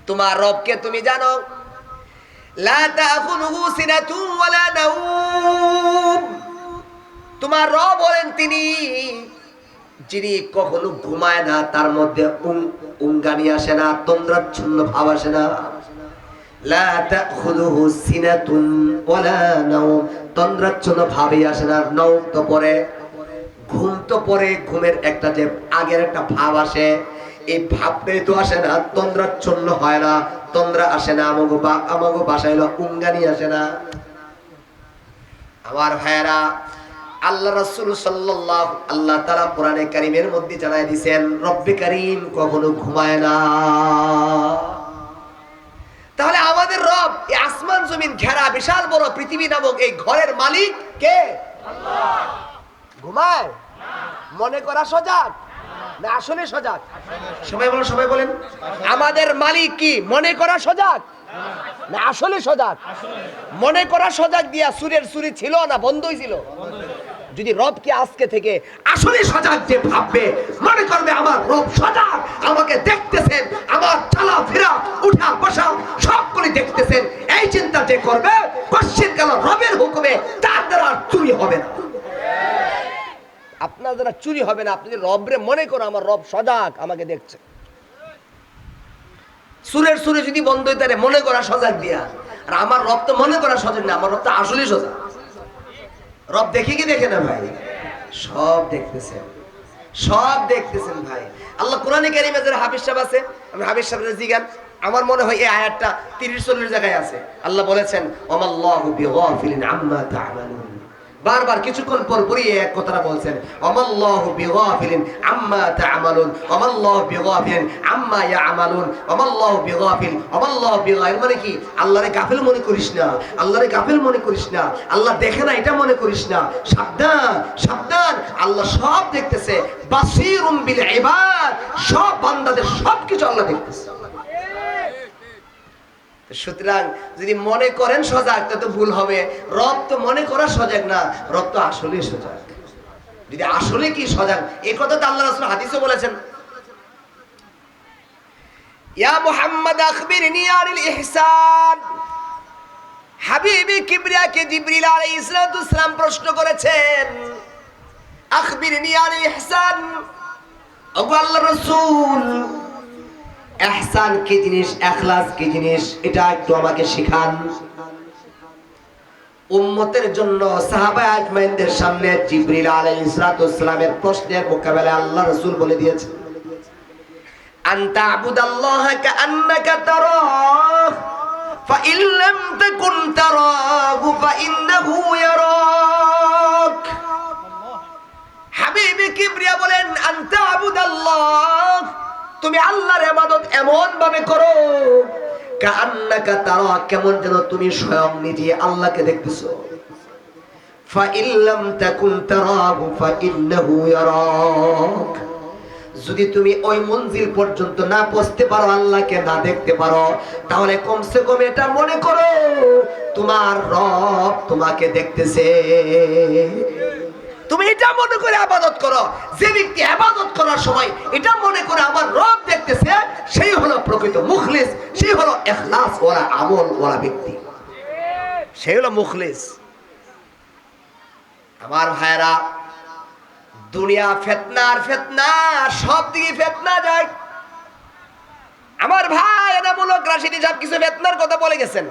তোমার রবকে তুমি জানো, লা তাখুযুহু সিনাতুন ওয়ালা নাওম। তোমার রব বলেন তিনি যিনি কখনো ঘুমায় না, তার মধ্যে উঙ্গানি আসে না, তন্দ্রাচ্ছন্ন ভাব আসে না। লা তাখুযুহু সিনাতুন ওয়ালা নাওম, তন্দ্রাচ্ছন্ন ভাবই আসে না। নাওম তো পরে, ঘুম তো পরে, ঘুমের একটা যে আগের একটা ভাব আসে, এই ভাবটাই তো আসে না, তন্দ্রাচ্ছন্ন হয় না, তন্দ্রা আসে না। আমাগো ভাষায় হলো উঙ্গানি আসে না। আমার ভাইয়েরা, আল্লাহ রাসূল সাল্লাল্লাহু আল্লাহ তাআলা কোরআনে কারীমের মধ্যে জানায় দিয়েছেন রব্বে কারীম কখনো ঘুমায় না। তাহলে আমাদের রব, এই আসমান জমিন ঘেরা বিশাল বড় পৃথিবী নামক এই ঘরের মালিক কে? আল্লাহ। ঘুমায়? মনে করা সজাগ না আসলে সজাগ? সবাই বলেন আমাদের মালিক কি মনে করা সজাগ না আসলে সজাগ? মনে করা সজাগ দিয়া সুরের সুরি ছিল না বন্ধই ছিল? যদি রবকে আজকে থেকে আসলে সজাগ যে ভাববে, মনে করবে আমার রব সজাগ, আমাকে দেখতেছেন, আমার চলাফেরা উঠা বসা সবগুলি দেখতেছেন, এই চিন্তা যে করবে, পশ্চিম কাল রবের হুকুমে তার দ্বারা চুরি হবে না। আপনার দ্বারা চুরি হবে না। আপনি রবরে মনে করো আমার রব সজাগ, আমাকে দেখছে। সুরের সুরে যদি বন্ধ হইতে মনে করা সজাগ দিয়া, আর আমার রব তো মনে করা সজাগ না, আমার রব তো আসলেই সজাগ। রব দেখে কি দেখে না ভাই? সব দেখতেছেন, সব দেখতেছেন ভাই। আল্লাহ কোরআনে কারীমে যারা হাফিজ সাহেব আছে, আমি হাফিজ সাহেবের জিগান, আমার মনে হয় এই আয়াতটা 30-40 জায়গায় আছে। আল্লাহ বলেছেন ওয়ামাল্লাহু বিগাফিলিন আম্মা তা'মালুন। বারবার কিছুক্ষণ পর পরই এক কথাটা বলছেন, ওয়ামাল্লাহু বিগাফিলিন আম্মা তা'মালুন, ওয়ামাল্লাহু বিগাফিলিন আম্মা ইয়া'মালুন, ওয়ামাল্লাহু বিগাফিল, ওয়ামাল্লাহু বিগাফিল। মানে কি? আল্লাহরে গাফিল মনে করিস না, আল্লাহরে গাফিল মনে করিস না, আল্লাহ দেখে না এটা মনে করিস না। সাবধান, সাবধান, আল্লাহ সব দেখতেছে। বাসীরুম বিল ইবাদ, সব বান্দাদের সবকিছু আল্লাহ দেখতেছে। সুতরাং যদি মনে করেন সজাগ, তো ভুল হবে। রব তো মনে করা সজাগ না, রব তো আসলেই সজাগ। যদি আসলে কি সজাগ, এই কথা তো আল্লাহ রাসূল হাদিসে বলেছেন, ইয়া মুহাম্মদ আখবিরনি আনিল ইহসান। হাবিবি কিবরিয়াকে জিবরিল আলাইহিস সালাম প্রশ্ন করেছেন, আখবিরনি আনিল ইহসান, ওগো আল্লাহর রাসূল, ইহসান কি জিনিস, ইখলাস কি জিনিস, এটা একটু আমাকে শিখান। উম্মতের জন্য সাহাবায়ে আজমাইনদের সামনে জিবরিল আলাইহিস সালামের প্রশ্নের মোকাবেলায় আল্লাহ রাসূল বলে দিয়েছেন, আনতা আবুদাল্লাহা কাআন্নাকা তারাহ ফাইন লাম তাকুন তারাহু ফাইন্নাহু ইয়ারাক। হাবিবে কিবরিয়া বলেন, আনতা আবুদাল্লাহ, তুমি আল্লাহর ইবাদত এমন ভাবে করো কাআন্নাকা তারা, কেমন যেন তুমি স্বয়ং নিজে আল্লাহকে দেখতেছো। ফাইন লাম তাকুন তারাহু ফাইন্নাহু ইয়ারাক, যদি তুমি ওই মঞ্জিল পর্যন্ত না পৌঁছতে পারো, আল্লাহকে না দেখতে পারো, তাহলে কমসে কম এটা মনে করো তোমার রব তোমাকে দেখতেছে। তুমি এটা মনে করে ইবাদত করো। যে ব্যক্তি ইবাদত করার সময় এটা মনে করে আমার রব দেখতেছে, সেই হলো প্রকৃত মুখলিস, সেই হলো ইখলাস ওয়ালা আমল ওয়ালা ব্যক্তি, সেই হলো মুখলিস। আমার ভাইরা, দুনিয়া ফিতনার ফিতনা, সব দিকে ফিতনা যায়। আমার ভাই এনামূলক রাশিদি সব কিছু ফিতনার কথা বলে গেছেন।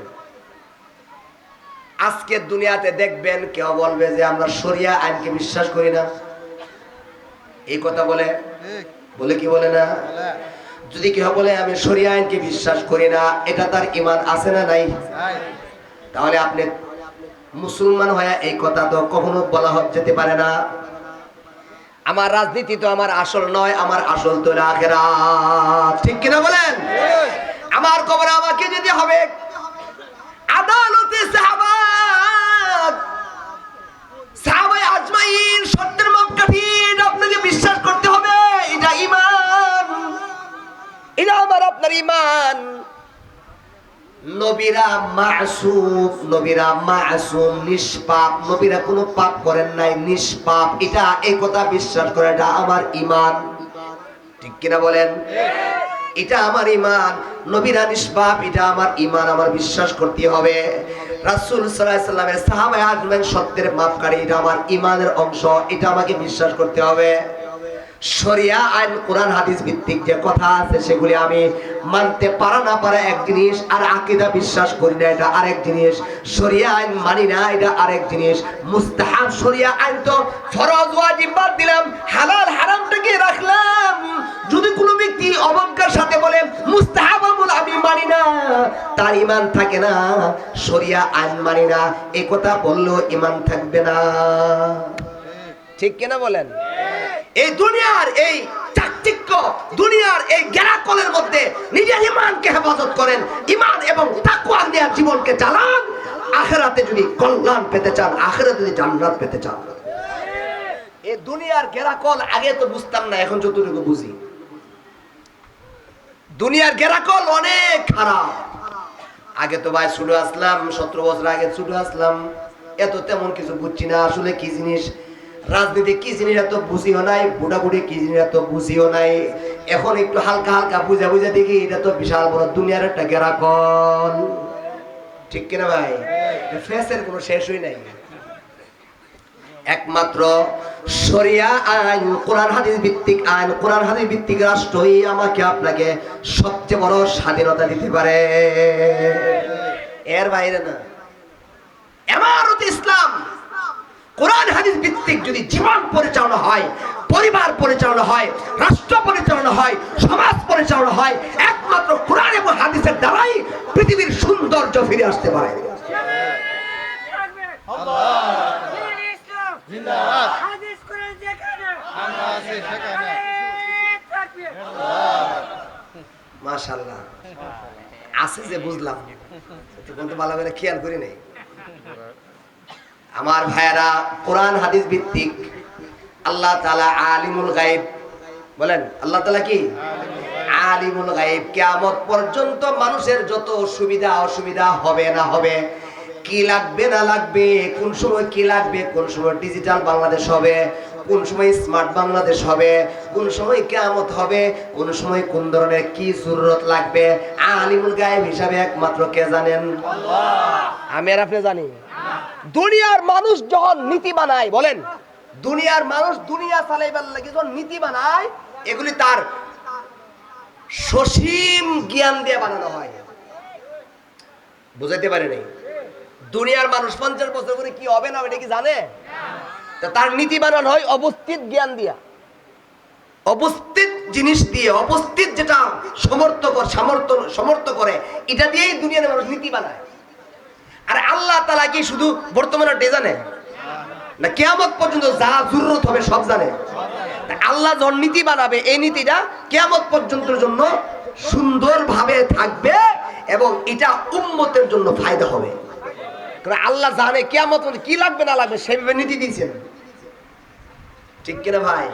আজকে দুনিয়াতে দেখবেন কেউ বলবে যে আমরা শরিয়া আইনকে বিশ্বাস করি না, এই কথা বলে বলে কি বলে না? যদি কেউ বলে আমি শরিয়া আইনকে বিশ্বাস করি না, এটা তার ঈমান আছে না নাই? তাহলে আপনি মুসলমান হয়ে এই কথা তো কখনো বলা যেতে পারে না। আমার রাজনীতি তো আমার আসল নয়, আমার আসল তো আখিরাত, ঠিক কিনা বলেন? আমার কবরে আমাকে যেতে হবে, আদালতে সাহাবায়ে আজমাইন সত্যের মাপকাঠি, আপনাকে বিশ্বাস করতে হবে। এটা ঈমান, এটা আমার আপনার ঈমান। নবীরা মাসুম, নবীরা মাসুম, নিষ্পাপ, নবীরা কোনো পাপ করেন নাই, নিষ্পাপ, এটা এই কথা বিশ্বাস করে, এটা আমার ঈমান, ঠিক কিনা বলেন? এটা আমার ঈমান, নবীরা নিষ্পাপ, এটা আমার ঈমান, আমার বিশ্বাস করতে হবে। রাসূল সাল্লাল্লাহু আলাইহি সাল্লামের সাহাবায়ে আজমাইন সত্যের মাপকাঠি, এটা আমার ঈমানের অংশ, এটা আমাকে বিশ্বাস করতে হবে। শরিয়া আইন কোরআন হাদিস ভিত্তিক যে কথা আছে সেগুলি আমি মানতে পারা না পারা এক জিনিস, আর আকীদা বিশ্বাস করি না এটা আরেক জিনিস। শরিয়া আইন মানি না এটা আরেক জিনিস। মুস্তাহাব শরিয়া আইন তো ফরজ ওয়াজিব বাদ দিলাম, হালাল হারামটাকে রাখলাম। যদি কোনো ব্যক্তি অবজ্ঞার সাথে বলে মুস্তাহাব আমল আমি মানি না, তার ঈমান থাকে না। শরিয়া আইন মানি না এই কথা বললেও ঈমান থাকবে না। ঠিক কিনা বলেন? এই দুনিয়ার এই চাকচিক্য, দুনিয়ার এই গেরাকলের মধ্যে নিজের ঈমানকে হেফাজত করেন, ঈমান এবং তাকওয়া নিয়ে জীবনকে চালান। আখিরাতে যদি কল্যাণ পেতে চান, আখিরাতে যদি জান্নাত পেতে চান। এই দুনিয়ার গেরাকল আগে তো বুঝতাম না, এখন যতটুকু বুঝি দুনিয়ার গেরাকল অনেক খারাপ। আগে তো ভাই ছোট আসলাম, 17 বছর আগে ছোট আসলাম, এত তেমন কিছু বুঝছি না আসলে কি জিনিস রাজনীতি, কি জিনিস এত বুঝিও নাই, বুড়াবুড়ি কি জিনিস এত বুঝিও নাই। এখন একটু হালকা হালকা বুঝা বুঝা দেখি এটা তো বিশাল বড় দুনিয়ার একটা গেরাকল। ঠিক কিনা ভাই? ফেসের কোনো শেষই নাই। একমাত্র শরিয়া আইন, কোরআন হাদিস ভিত্তিক আইন, কোরআন হাদিস ভিত্তিক রাষ্ট্রই আমাকে আপনাকে সবচেয়ে বড় স্বাধীনতা দিতে পারে, এর বাইরে না। ইমারত ইসলাম কোরআন হাদিস ভিত্তিক যদি জীবন পরিচালনা হয়, পরিবার পরিচালনা হয়, রাষ্ট্র পরিচালনা হয়, সমাজ পরিচালনা হয়, একমাত্র কোরআন এবং হাদিসের দ্বারাই পৃথিবীর সৌন্দর্য ফিরে আসতে পারে। মাশাআল্লাহ আছে যে বুঝলাম, কিন্তু ভালো করে খেয়াল করি নাই। আমার ভাইয়েরা, কোরআন হাদিস ভিত্তিক আল্লাহ তাআলা আলিমুল গায়ব, বলেন আল্লাহ তাআলা কি আলিমুল গায়ব। কিয়ামত পর্যন্ত মানুষের যত সুবিধা অসুবিধা হবে না হবে, কি লাগবে না লাগবে, কোন সময় কি লাগবে, কোন সময় ডিজিটাল বাংলাদেশ হবে, কোন সময় স্মার্ট বাংলাদেশ হবে, কোন সময় কিয়ামত হবে, কোন সময় কোন ধরনের কি জরুরত লাগবে, আলিমুল গায়ব হিসাবে একমাত্র কে জানেন? আল্লাহ। আমি আর আপনি জানি? দুনিয়ার মানুষ যখন নীতি বানায়, বলেন দুনিয়ার মানুষ দুনিয়া চালাইবার লাগি যখন নীতি বানায়, এগুলি তার সসীম জ্ঞান দিয়ে বানানো হয়। বুঝাইতে পারে নাই? দুনিয়ার মানুষ 50 বছর করে কি হবে না এটা কি জানে? তার নীতি বানানো হয় অবস্থিত জ্ঞান দিয়া, অবস্থিত জিনিস দিয়ে, অবস্থিত যেটা সমর্থ করে এটা দিয়েই দুনিয়ার মানুষ নীতি বানায়। আর আল্লাহ তাআলা কি শুধু বর্তমানে জানে না, কিয়ামত পর্যন্ত যা জরুরত হবে সব জানে। আল্লাহ যখন নীতি বানাবে, এই নীতিটা কিয়ামত পর্যন্তের জন্য সুন্দরভাবে থাকবে এবং এটা উম্মতের জন্য ফায়দা হবে। কারণ আল্লাহ জানে কিয়ামত কি লাগবে না লাগবে, সেভাবে নীতি দিয়েছেন। ঠিক কিনা ভাই?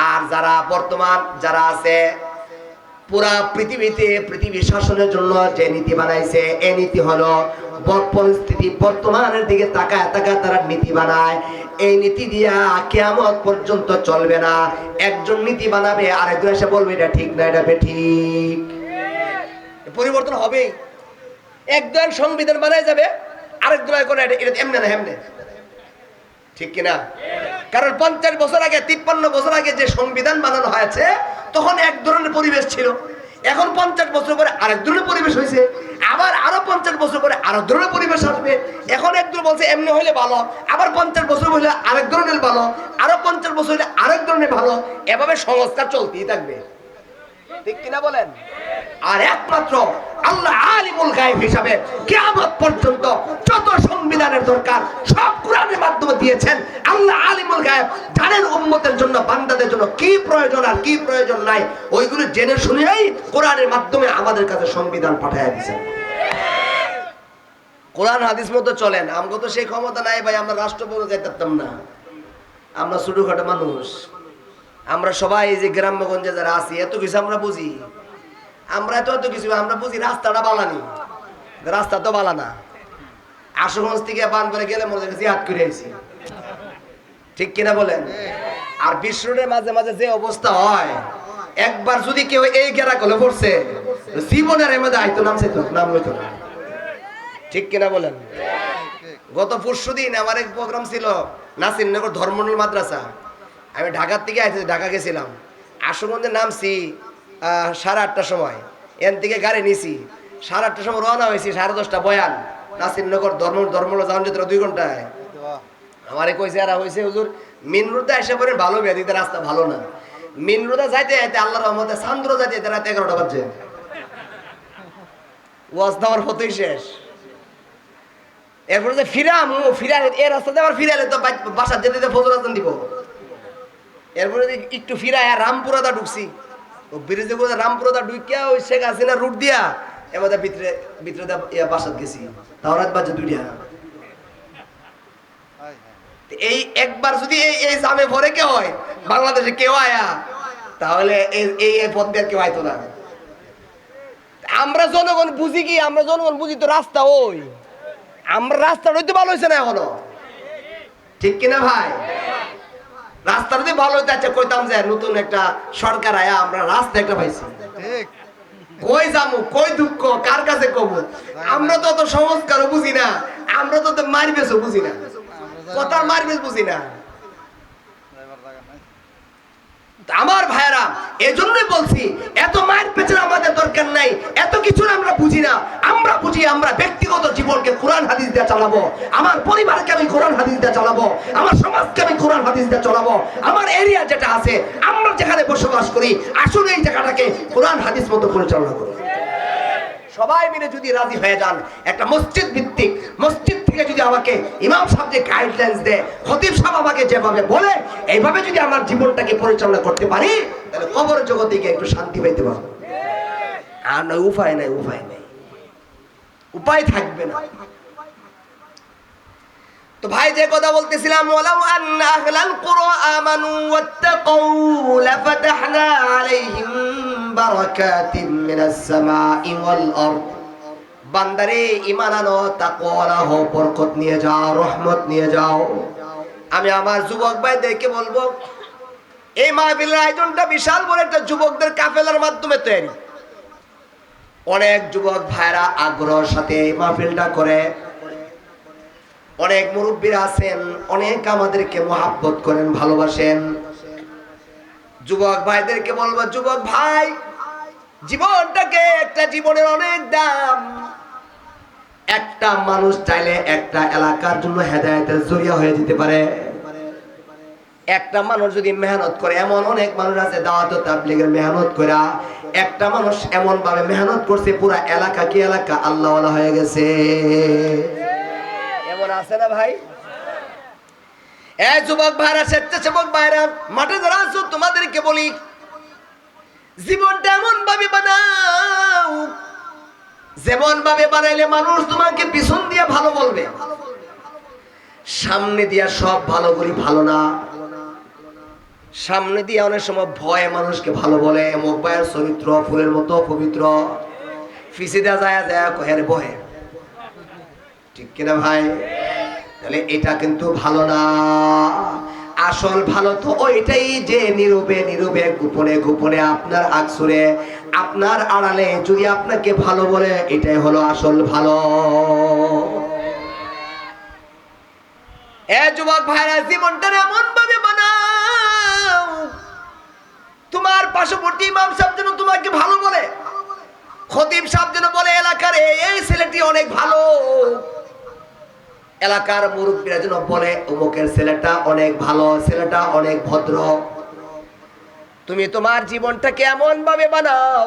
আর যারা বর্তমান যারা আছে পুরা পৃথিবীতে পৃথিবী শাসনের জন্য যে নীতি বানাইছে, এই নীতি হলো পরিস্থিতি বর্তমানের দিকে তাকায় তাকায় তারা নীতি বানায়। এই নীতি দিয়া কিয়ামত পর্যন্ত চলবে না। একজন নীতি বানাবে, আরেকজন এসে বলবে এটা ঠিক না, এটা ঠিক। পরিবর্তন হবে। একজন সংবিধান বানায় যাবে, আরেকজন করে এটা এমনে না হেমনে। ঠিক কিনা? কারণ 50 বছর আগে, 53 বছর আগে যে সংবিধান বানানো হয়েছে তখন এক ধরনের পরিবেশ ছিল। এখন 50 বছর পরে আরেক ধরনের পরিবেশ হয়েছে, আবার আরো 50 বছর পরে আরেক ধরনের পরিবেশ আসবে। এখন একজন বলছে এমনি হইলে ভালো, আবার 50 বছর হইলে আরেক ধরনের ভালো, আরো 50 বছর হইলে আরেক ধরনের ভালো। এভাবে সংস্কার চলতেই থাকবে। ঠিক কিনা বলেন? আর একমাত্র আল্লাহ আলিমুল গায়ব হিসাবে কিয়ামত পর্যন্ত যত সংবিধানের দরকার সব কোরআনের মাধ্যমে দিয়েছেন। আল্লাহ আলিমুল গায়ব জানেন উম্মতের জন্য, বান্দাদের জন্য কি প্রয়োজন আর কি প্রয়োজন নাই, ওইগুলো জেনে শুনেই কোরআনের মাধ্যমে আমাদের কাছে সংবিধান পাঠিয়ে দিয়েছেন। কোরআন হাদিস মতো চলেন। আমগো তো সেই ক্ষমতা নাই ভাই, আমরা রাষ্ট্রপতি যাইতাম না। আমরা ছোটখাটো মানুষ, আমরা সবাই এই যে গ্রামগঞ্জে যারা আছি এত কিছু আমরা বুঝি। আমরা এত কিছু আমরা বুঝি, রাস্তাটা বালানি, রাস্তা তো বালা না। আশুগঞ্জ থেকে বানপাড়ে গেলে মনে হচ্ছে হাত করে আইছি। ঠিক কিনা বলেন? আর বিশ্ব রোডের মাঝে মাঝে যে অবস্থা হয়, একবার যদি কেউ এই গেরা কলে পড়ছে জীবনের এর মধ্যে আইতো নাম চাইতো নাম হইতো না। ঠিক কিনা বলেন? গত পরশুদিন আমার এক প্রোগ্রাম ছিল নাসিরনগর ধর্মমন্ডল মাদ্রাসা। আমি ঢাকার থেকে আইতেছি, ঢাকা গেছিলাম। আশুগঞ্জে নামছি 8:30টার সময়, এন থেকে গাড়ি নিছি 8:30টার সময় রওনা হয়েছি, 10:30টা বয়ান নাসিরনগর ধর্মমন্ডল যাওয়ার যেত 2 ঘন্টায়। আমারে কইছে আর হইছে হুজুর মেন রোডে এসে পড়ে ভালো বেদিতে রাস্তা ভালো না, মেন রোডে যাইতে যাইতে আল্লাহর রহমতে চান্দ্র যাইতে রাত 11টা বাজে। ওয়াজ দেওয়ার ফতোই শেষ। এরপরে যে ফিরাম ফিরা এই রাস্তাতে আবার ফিরালে তো বাসার যেতে যেতে ফজর আজান দিব। এরপরে একটু ফিরায় রামপুরাদা ঢুকছি, ও ব্রিজে করে রামপুরাদা ঢুকিয়া ওই শেখ হাসিনা রুট দিয়া এবার ভিতরে ভিতরে বাসাত গেছি, তাও রাত বাজে 2টা। এই একবার যদি এই জামে ভরে কেউ হয় বাংলাদেশে কেউ আয়া, তাহলে এই পথ দিয়ে কেউ আইতো না। আমরা জনগণ বুঝি কি? আমরা জনগণ বুঝি তো রাস্তা ওই, আমরা রাস্তা হইতে ভালো হয়েছে না এখনো। ঠিক কিনা ভাই? রাস্তা যদি ভালো হইতে আচ্ছা কইতাম যে নতুন একটা সরকার আয়া আমরা রাস্তা একটা পাইছি, কই যামু কই দুঃখ কার কাছে কব? আমরা তো অত সংস্কারও বুঝি না, আমরা তো মারবেসও বুঝি না, কথা মারবেস বুঝি না। আমার ভাইরা এজন্যই বলছি এত মায়ের পেছনে আমাদের দরকার নাই, এত কিছু আমরা বুঝি না। আমরা বুঝি আমরা ব্যক্তিগত জীবনকে কোরআন হাদিস দিয়ে চালাবো, আমার পরিবারকে আমি কোরআন হাদিস দিয়ে চালাবো, আমার সমাজকে আমি কোরআন হাদিস দিয়ে চালাবো, আমার এরিয়া যেটা আছে আমরা যেখানে বসবাস করি আসলে এই জায়গাটাকে কোরআন হাদিস মতো পরিচালনা করি। সবাই মিলে যদি রাজি হয়ে যান, একটা মসজিদ ভিত্তিক, মসজিদ থেকে যদি আমাকে ইমাম সাহেব যে গাইডলাইন্স দেয়, খতিব সাহেব আমাকে যেভাবে বলে এইভাবে যদি আমার জীবনটাকে পরিচালনা করতে পারি, তাহলে কবর জগতে গিয়ে একটু শান্তি পাইতে পারবো। আর নয় উপায় নাই, উপায় নাই, উপায় থাকবে না। তো ভাই যে কথা বলতেছিলাম, ওয়ালাউ আন্না আহলাল কুরআ আমানু ওয়াত্তাকু লাফাতাহনা আলাইহিম বারাকাতিন মিনাস সামাই ওয়াল আরদ। বান্দারে ঈমান আনো, তাকওয়া হও, বরকত নিয়ে যাও, রহমত নিয়ে যাও। আমি আমার যুবক ভাইদেরকে বলবো, এই মাহফিলের আয়োজনটা বিশাল বড় একটা যুবকদের কাফেলার মাধ্যমে তৈরি। অনেক যুবক ভাইরা আগ্রহের সাথে এই মাহফিলটা করে, অনেক মুরব্বীরা আছেন, অনেক আমাদেরকে মহাব্বত করেন, ভালোবাসেন। যুবক ভাইদেরকে বলবো, যুবক ভাই জীবনটাকে, একটা জীবনের অনেক দাম। একটা মানুষ চাইলে একটা এলাকার জন্য হেদায়েতের জরিয়া হয়ে যেতে পারে। একটা মানুষ যদি মেহনত করে, এমন অনেক মানুষ আছে দাওয়াত ও তাবলীগের মেহনত করে, একটা মানুষ এমন ভাবে মেহনত করছে পুরা এলাকা কি এলাকা আল্লাহওয়ালা হয়ে গেছে। এমন আছে না ভাই? এই যুবক ভাইরা, স্বেচ্ছাসেবক ভাইরা, মাঠে যারা আছো তোমাদেরকে বলি, জীবনটা এমন ভাবে বানাও যেমন ভাবে বানাইলে মানুষ তোমাকে পিছন দিয়ে ভালো বলবে, সামনে দিয়া সব ভালো করি ভালো না। সামনে দিয়ে অনেক সময় ভয়ে মানুষকে ভালো বলে, মুখ ভাইয়ের চরিত্র ফুলের মতো পবিত্র, পিছে দেয়া যায় যায় কহের বহে। ঠিক কিনা ভাই? তাহলে এটা কিন্তু ভালো না। আসল ভালো তো ওইটাই যে নীরবে নীরবে, গোপনে গোপনে, আপনার আকসুরে, আপনার আড়ালে যদি আপনাকে ভালো বলে, এটাই হলো আসল ভালো। এ যুবক ভাইরা, জীবনটা এমন ভাবে বানাও তোমার পার্শ্ববর্তী ইমাম সাহেব যেন তোমাকে ভালো বলে, খতিব সাহেব যেন বলে এলাকার এই ছেলেটি অনেক ভালো, এলাকার মুরব্বীরা যেন বলে অমুকের ছেলেটা অনেক ভালো, ছেলেটা অনেক ভদ্র। তুমি তোমার জীবনটাকে এমন ভাবে বানাও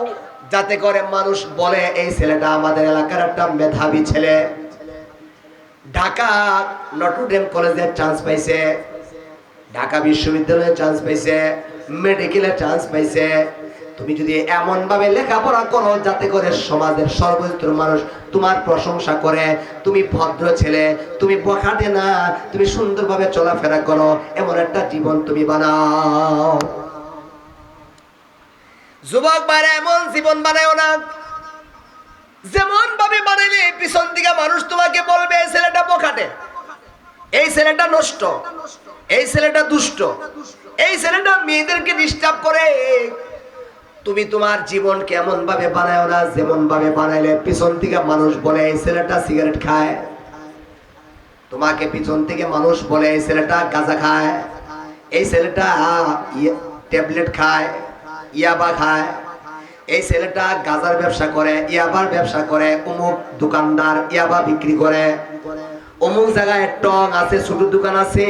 যাতে করে মানুষ বলে এই ছেলেটা আমাদের এলাকার একটা মেধাবী ছেলে, ঢাকা নটরডেম কলেজে চান্স পাইছে, ঢাকা বিশ্ববিদ্যালয়ে চান্স পাইছে, মেডিকেলে চান্স পাইছে। তুমি যদি এমন ভাবে লেখাপড়া করো যাতে করে সমাজের সর্বস্তরের মানুষ তোমার প্রশংসা করে, তুমি ভদ্র ছেলে, তুমি বখাটে না, তুমি সুন্দরভাবে চলাফেরা করো, এমন একটা জীবন তুমি বানাও। যুবক ভাইরা, এমন জীবন বানায়ও না যেমন ভাবে বানাইলে পিছন দিকে মানুষ তোমাকে বলবে এই ছেলেটা বখাটে, এই ছেলেটা নষ্ট, এই ছেলেটা দুষ্ট, এই ছেলেটা মেয়েদেরকে ডিস্টার্ব করে। তুমি তোমার জীবন কেমন ভাবে বানায় না, যেমন ভাবে বানাইলে পিছন থেকে মানুষ বলে এই ছেলেটা সিগারেট খায়, তোমাকে পিছন থেকে মানুষ বলে এই ছেলেটা গাঁজা খায়, এই ছেলেটা ট্যাবলেট খায়, ইয়াবা খায়, এই ছেলেটা গাঁজার ব্যবসা করে, ইয়াবার ব্যবসা করে, অমুক দোকানদার ইয়াবা বিক্রি করে, অমুক জায়গায় টং আছে, ছোট দোকান আছে,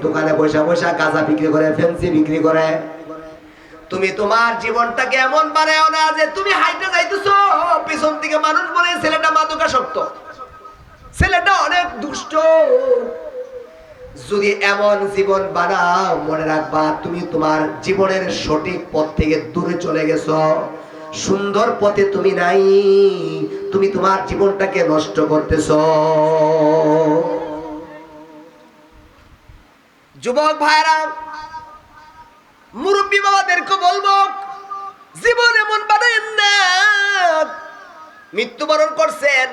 দোকানে পয়সা পয়সা গাঁজা বিক্রি করে, ফেন্সি বিক্রি করে। তুমি তোমার জীবনটাকে এমন বানাও না যে তুমি হাইটে যাইতেছো, পিছন থেকে মানুষ বলে ছেলেটা মাদকাসক্ত, ছেলেটা অনেক দুষ্ট। যদি এমন জীবন বানাও, মনে রাখবা তুমি তোমার জীবনের সঠিক পথ থেকে দূরে চলে গেছো, সুন্দর পথে তুমি নাই, তুমি তোমার জীবনটাকে নষ্ট করতেছো। যুবক ভাইরা, মুরব্বী বাবাদেরকে বলবো, জীবন এমন বানায়েন না। মৃত্যুবরণ করছেন,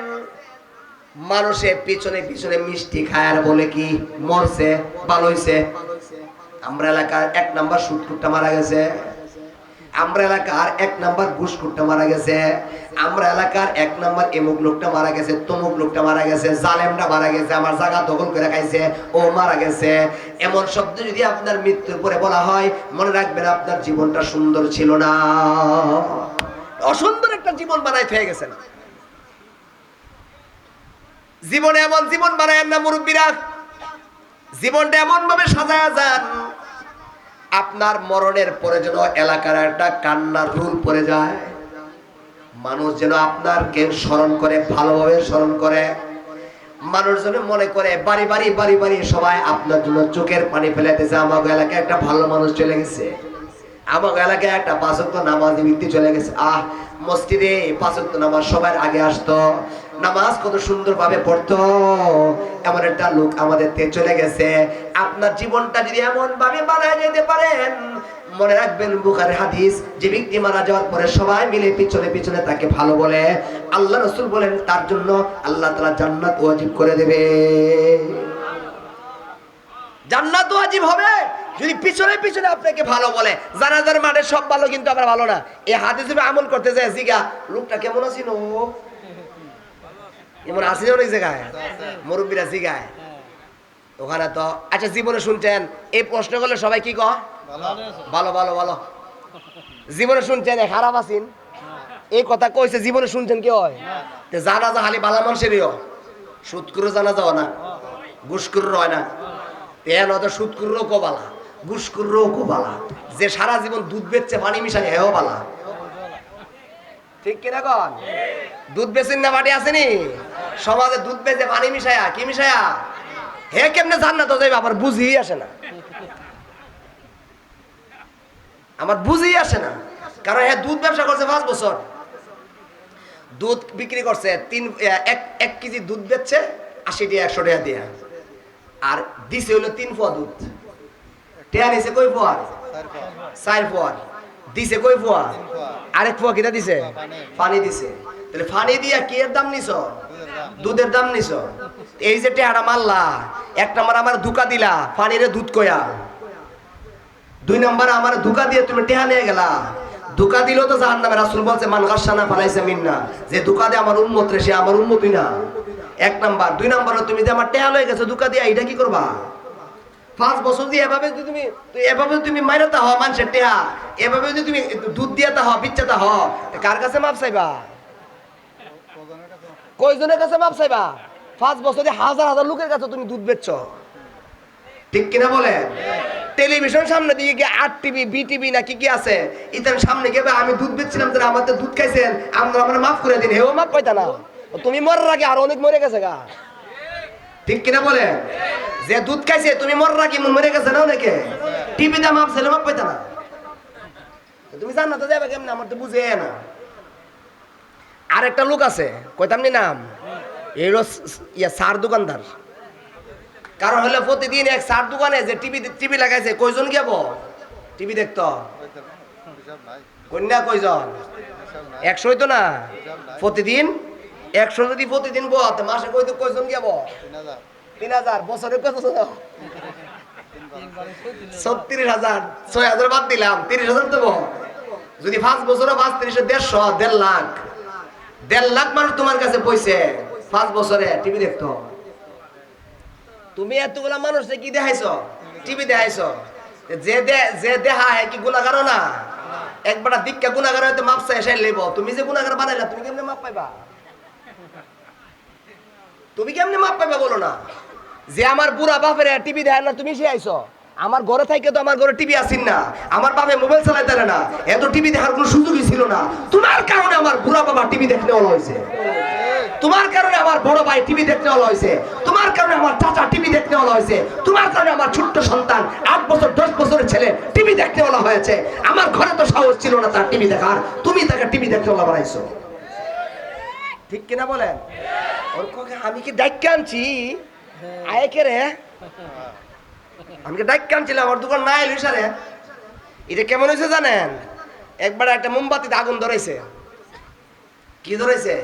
মানুষের পিছনে পিছনে মিষ্টি খায় আর বলে কি মরছে, ভালো হইছে। আমরা এলাকার 1 নাম্বার সুদকুট্টা মারা গেছে, আমরা এলাকার 1 নাম্বার ঘুষকুট্টা মারা গেছে, আমরা এলাকার 1 নাম্বার এমুক লোকটা মারা গেছে, তমুক লোকটা মারা গেছে, জালেমটা মারা গেছে, আমার জায়গা দখল করে খাইছে, ও মারা গেছে। এমন শব্দ যদি আপনার মৃত্যুর পরে বলা হয়, মনে রাখবেন আপনার জীবনটা সুন্দর ছিল না, অসুন্দর একটা জীবন বানাই হয়ে গেছেন। জীবনে এমন জীবন বানায়েন না মুরব্বীরা, জীবনটা এমন ভাবে সাজায়া যান, আপনার মরণের পরে যেন এলাকার একটা কান্নার রুল পড়ে যায়, মানুষ যেন আপনারকে স্মরণ করে, ভালোভাবে স্মরণ করে, মানুষ যেন মনে করে বাড়ি বাড়ি বাড়ি বাড়ি সবাই আপনার জন্য চোখের পানি ফেলাইতেছে, আমাকে এলাকায় একটা ভালো মানুষ চলে গেছে, আমাকে এলাকায় একটা 5 ওয়াক্ত নামাজি ব্যক্তি চলে গেছে। মসজিদে 5 ওয়াক্ত নামাজ সবার আগে আসতো, নামাজ কত সুন্দর ভাবে পড়তো, এমন একটা লোক আমাদের থেকে চলে গেছে। আপনার জীবনটা যদি এমন ভাবে বানায় যেতে পারেন, মনে রাখবেন বুখারী হাদিস, যে ব্যক্তি মারা যাওয়ার পরে সবাই মিলে পিছনে পিছনে তাকে ভালো বলে, আল্লাহ রাসূল বলেন তার জন্য আল্লাহ তাআলা জান্নাত ওয়াজিব করে দেবে। জান্নাত ওয়াজিব হবে যদি পিছনে পিছনে আপনাকে ভালো বলে। জানাজার মাঠে সব ভালো, কিন্তু আবার ভালো না। এই হাদিসে আমল করতে যায়, জিগা লোকটা কেমন আছিস, এমন আসিল অনেক জায়গায়, মুরব্বীরা জিগায় ওখানে তো। আচ্ছা, জীবনে শুনছেন এই প্রশ্ন করলে সবাই কি কয়? ভালো ভালো ভালো। জীবনে শুনছেন খারাপ আছেন, এই কথা কইছে, জীবনে শুনছেন কি হয়? জানাজা খালি বালা মানুষেরই হয়, সুদকুরও জানাজা হয় না, ঘুষকুর হয় না, সুদকুরও কোবালা, ঘুষকুরও কোবালা। যে সারা জীবন দুধ বেচছে পানি মিশাই, হেও বালা, ঠিক কিনা কন? দুধ বেচেন না বাড়ি আসেনি সমাজে, দুধ বেচে পানি মিশায়া, কি মিশায়া, হে কেমনে জান্নাত যাইবে আমার বুঝি আসে না, আমার বুঝি আসে না। কারণ হ্যাঁ দুধ ব্যবসা করছে 5 বছর, দুধ বিক্রি করছে 1 কেজি দুধ বেচছে 80 টাকা 100 টাকা দিয়ে, আর দিছে হলো 3 পোয়া দুধ, টেয়া নিছে কই পোয়া? 4 পোয়া। দিছে কই পোয়া? আরেক পোয়া কিটা দিছে? পানি দিছে। তাহলে পানি দিয়া কি এর দাম নিছ? দুধের দাম নিছ। এই যে টেহাটা মারলা, 1 নাম্বার আমার ধোকা দিলা, পানিরে দুধ কয়া। 2 নাম্বার আমার ধোকা দিয়ে তুমি টেহা নিয়ে গেলা, ধোকা দিল তো জাহান্নামে। রাসূল বলছে মান গাশানা ফালাইসা মিন্না, যে ধোকা দিয়ে আমার উম্মত রে, সে আমার উম্মতই না। 1 নাম্বার। 2 নাম্বার, তুমি যে আমার টেহা লয়ে গেছো ধোকা দিয়ে, এটা কি করবা? 5 বছর দিয়ে এভাবে তুমি মাইরাতা হও মানুষের টেহা, এভাবে যদি তুমি দুধ দিয়াতা হও, বিচ্চাতা হও, কার কাছে মাপ চাইবা? কয়জনের কাছে মাপ চাইবা? 5 বছরে হাজার হাজার লোকের কাছে তুমি দুধ বেচছ, ঠিক কিনা বলে? টেলিভিশন সামনে দিয়ে গিয়ে আর টিভি, বিটিভি না কি কি আছে, ইতার সামনে গিয়ে আমি দুধ বেচছিলাম, যারা আমাদের দুধ খাইছেন আমরা আমার মাফ করে দিন, হেও মাপ পাইতা না। তুমি মরার আগে আর অনেক মরে গেছে গা, ঠিক কিনা বলে? যে দুধ খাইছে তুমি মরার আগে মরে গেছে না অনেকে, টিভিতে মাপ ছেলে মাপ পাইতা না। তুমি জান না তো যাবে কেমনে, আমার তো বুঝে না। আর একটা লোক আছে, কইতাম নি নাম, এই সার দোকানদার। কারণ হলো প্রতিদিন এক সার দোকানে যে টিভি লাগাইছে, কয়জন গেব টিভি দেখতো? কন্যা কয়জন? 100 হইতো না প্রতিদিন? 100 যদি প্রতিদিন বলতে মাসে কয়জন গেব? 3000। বছরে কত? 36,000। 6,000 বাদ দিলাম, 30,000 দেবো। যদি 5 বছরে 5 30 150 1.5 লাখ মানুষ তোমার কাছে পয়সে 5 বছরে টিভি দেখতো। তুমি এতগুলা মানুষে কি দেখাইছো? টিভি দেখাইছো। যে দেখা কি গুনাহগার না? একবার দীক্ষা গুনাহগার হইতে মাপ চাই এসে লইব। তুমি যে গুনাহগার বানাইলা তুমি কেমনে মাপ পাইবা? তুমি কেমনে মাপ পাইবা বলো না? যে আমার বুড়া বাপের টিভি দেখায় না তুমি সে আইছো। আমার ঘরে থেকে তো আমার ঘরে টিভি আসিন না, আমার বাবা মোবাইল চালাইতে পারে না, এত টিভি দেখার কোনো সুযোগই ছিল না। তোমার কারণে আমার বুড়া বাবা টিভি দেখতে হলো হয়েছে, তোমার কারণে আমার বড় ভাই টিভি দেখতে হলো হয়েছে, তোমার কারণে আমার চাচা টিভি দেখতে হলো হয়েছে, তোমার কারণে আমার ছোট্ট সন্তান 8 বছর 10 বছরের ছেলে টিভি দেখতে হলো হয়েছে। আমার ঘরে তো সাহস ছিল না তার টিভি দেখার, তুমি তাকে টিভি দেখতে হলো বানাইছো। ঠিক কিনা বলেন? ওর আমি কি ডাইকা আনছি আয় কে রে? আমি কি ডাইকা আনছিলাম? আমার দোকান না এলো সারে। এটা কেমন হয়েছে জানেন? একবার একটা মোমবাতিতে আগুন ধরেছে। কি ধরেছে?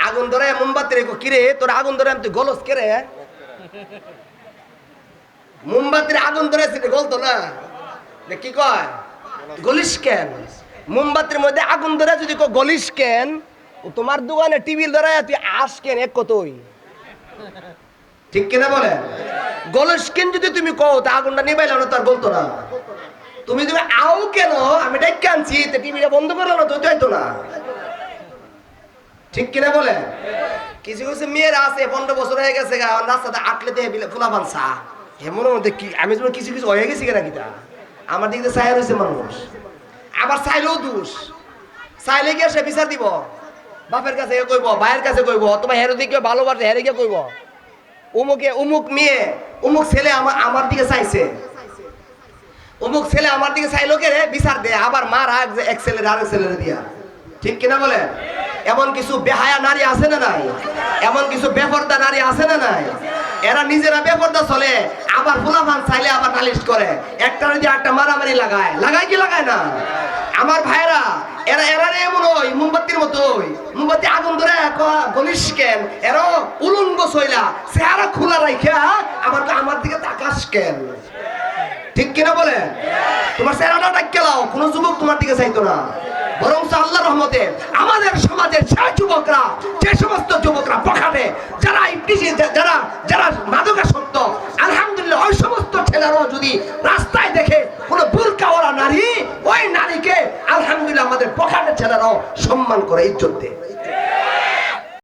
আগুন ধরে মোমবাতি রেখো। কিরে তোর আগুন ধরে আমি তুই গলস কে রে? মোমবাতির আগুন ধরেছে গলতো না, কি কয় গলিস কেন? মোমবাতির মধ্যে আগুন ধরে যদি গলিস কেন, তোমার দোকানে টিভি ধরে তুই আস কেন এক কতই? ঠিক কিনা বলে? গলিস কেন যদি তুমি কও তা আগুনটা নিবাইল না তার বলতো না। তুমি তুমি আও কেন আমি ডাইকা আনছি টিভিটা বন্ধ করলো না তো যাইতো না। ঠিক কিনা বলে? কিছু কিছু মেয়েরা আছে 15 বছর হয়ে গেছে রাস্তাতে আটলে দিয়ে ফুলা পানসা এমন মধ্যে কি আমি যেমন কিছু কিছু হয়ে গেছি কিনা কিটা আমার দিকে চাই রয়েছে মানুষ। আবার চাইলেও দোষ, চাইলে গিয়ে সে বিচার দিব, বাপের কাছে কইব, ভাইয়ের কাছে কইব, তোমার হেরো দিকে ভালোবাসে হেরে গিয়ে কইব অমুকে অমুক মেয়ে অমুক ছেলে আমার দিকে চাইছে, অমুক ছেলে আমার দিকে চাইলো কে রে বিচার দে, আবার মার এক ছেলের আরেক ছেলের দিয়া। ঠিক কিনা বলে? এমন কিছু বেহায়া নারী আছে না নাই? এমন কিছু বেপরদা নারী আছে না নাই? এরা নিজেরা বেপরদা চলে, আবার ফুলাফান চাইলে আবার নালিশ করে, একটা যদি একটা মারামারি লাগায় কি লাগায় না? আমার ভাইরা এরা এমন ওই মোমবাতির মতোই, মোমবাতি আগুন ধরে গলিস কেন? এরা উলঙ্গ সইলা চেহারা খোলা রাইখা আমার দিকে তাকাস কেন? ঠিক কিনা বলে? তোমার চেহারাটা ডাক্কেলাও, কোনো যুবক তোমার দিকে চাইতো না। বরং আল্লাহর রহমতে আমাদের সমাজের সেই যুবকরা, যে সমস্ত যুবকরা পখানে, যারা যারা যারা মাদকাসক্ত, আলহামদুলিল্লাহ ওই সমস্ত ছেলেরাও যদি রাস্তায় দেখে কোনো বুরকাওয়ালা নারী, ওই নারীকে আলহামদুলিল্লাহ আমাদের পখানের ছেলেরাও সম্মান করে, ইজ্জত দেয়।